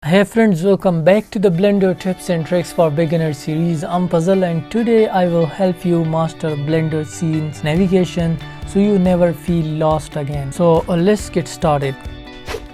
Hey friends, welcome back to the Blender Tips and Tricks for Beginners series. I'm Puzzle and today I will help you master Blender scenes navigation so you never feel lost again. So let's get started.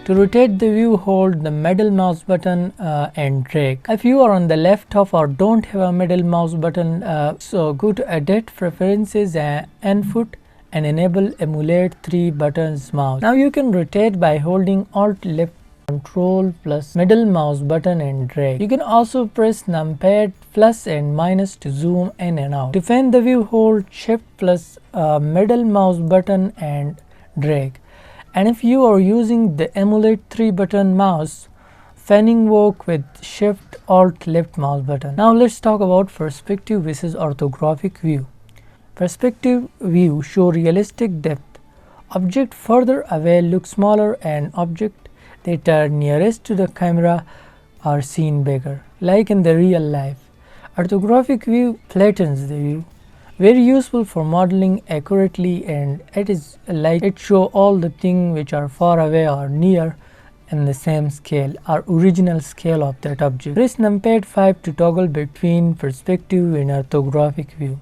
To rotate the view, hold the middle mouse button and drag. If you are on the left of or don't have a middle mouse button, so go to Edit, Preferences and Input and enable Emulate 3 buttons mouse. Now you can rotate by holding Alt left Control plus middle mouse button and drag. You can also press numpad plus and minus to zoom in and out. To fan the view, hold shift plus middle mouse button and drag. And if you are using the emulate 3 button mouse, fanning work with shift alt left mouse button. Now let's talk about perspective versus orthographic view. Perspective view show realistic depth. Object further away look smaller and object that are nearest to the camera are seen bigger, like in the real life. Orthographic view flattens the view, very useful for modeling accurately, and it is like it show all the things which are far away or near in the same scale or original scale of that object. Press numpad 5 to toggle between perspective and orthographic view.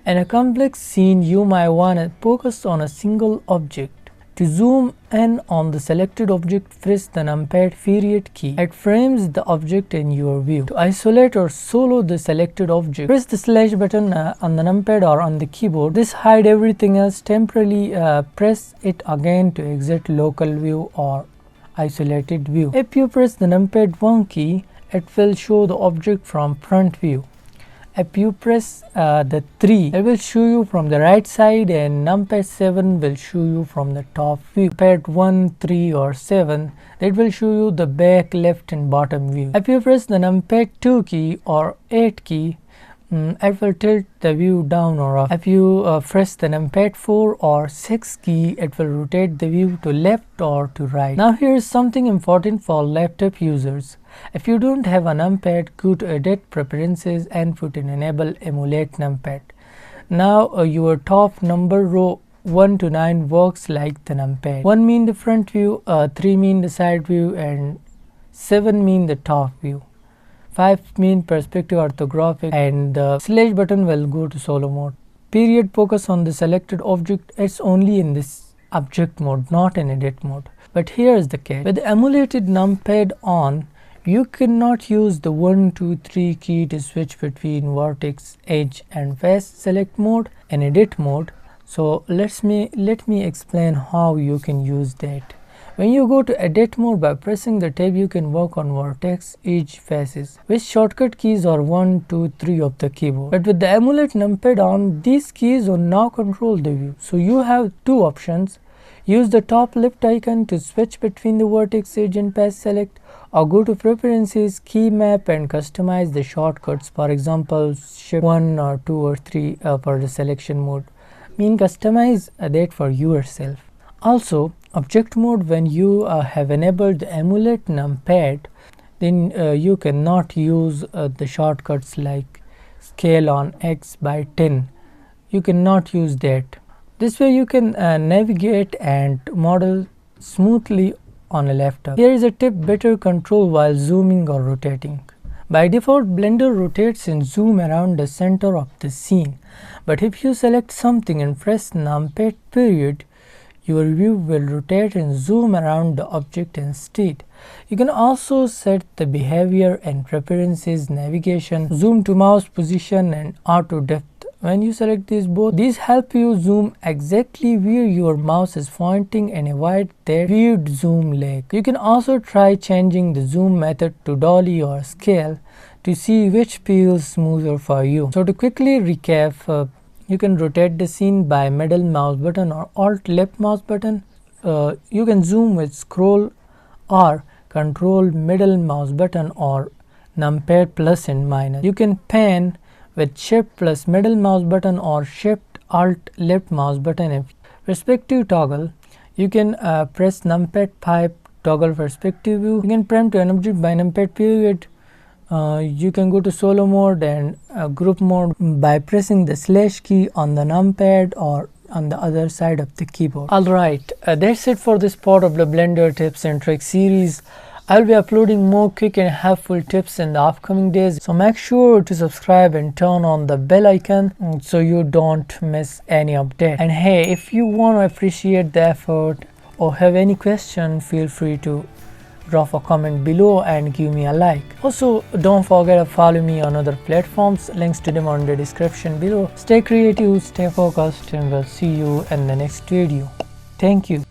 In a complex scene, you might want to focus on a single object. To zoom in on the selected object, press the numpad period key. It frames the object in your view. To isolate or solo the selected object, press the slash button on the numpad or on the keyboard. This hides everything else. Temporarily press it again to exit local view or isolated view. If you press the numpad 1 key, it will show the object from front view. If you press the 3, it will show you from the right side, and numpad 7 will show you from the top view. Numpad 1, 3 or 7, that will show you the back, left and bottom view. If you press the numpad 2 key or 8 key, it will tilt the view down or up. If you press the numpad 4 or 6 key, it will rotate the view to left or to right. Now here is something important for laptop users. If you don't have a numpad, go to Edit, Preferences, Input and enable Emulate Numpad. Now your top number row 1 to 9 works like the numpad. 1 mean the front view, 3 mean the side view and 7 mean the top view. 5 mean perspective orthographic, and the slash button will go to solo mode. Period focus on the selected object. It's only in this object mode, not in edit mode. But here is the catch. With the emulated numpad on, you cannot use the 1, 2, 3 key to switch between vertex, edge and face select mode and edit mode. So let me explain how you can use that. When you go to edit mode, by pressing the tab, you can work on vertex, edge, faces, which shortcut keys are 1, 2, 3 of the keyboard. But with the emulate numpad on, these keys will now control the view. So you have two options. Use the top left icon to switch between the vertex, edge and face select, or go to preferences, key map and customize the shortcuts. For example, shift 1 or 2 or 3 for the selection mode. Customize that for yourself. Also, object mode, when you have enabled the emulate numpad, then you cannot use the shortcuts like scale on X by 10. You cannot use that. This way you can navigate and model smoothly on a laptop. Here is a tip: better control while zooming or rotating. By default, Blender rotates and zoom around the center of the scene. But if you select something and press numpad period, your view will rotate and zoom around the object instead. You can also set the behavior and preferences, navigation, zoom to mouse position and auto depth. When you select these help you zoom exactly where your mouse is pointing and avoid that weird zoom lag. You can also try changing the zoom method to dolly or scale to see which feels smoother for you. So to quickly recap, you can rotate the scene by middle mouse button or alt left mouse button. You can zoom with scroll or control middle mouse button or numpad plus and minus. You can pan with shift plus middle mouse button or shift alt left mouse button. If perspective toggle, you can press numpad 5 toggle perspective view. You can prime to an object by numpad period. You can go to solo mode and group mode by pressing the slash key on the numpad or on the other side of the keyboard. Alright, that's it for this part of the Blender tips and tricks series. I'll be uploading more quick and helpful tips in the upcoming days, so make sure to subscribe and turn on the bell icon so you don't miss any update. And hey, if you want to appreciate the effort or have any question, feel free to drop a comment below and give me a like. Also, don't forget to follow me on other platforms. Links to them are in the description below. Stay creative, stay focused, and we'll see you in the next video. Thank you.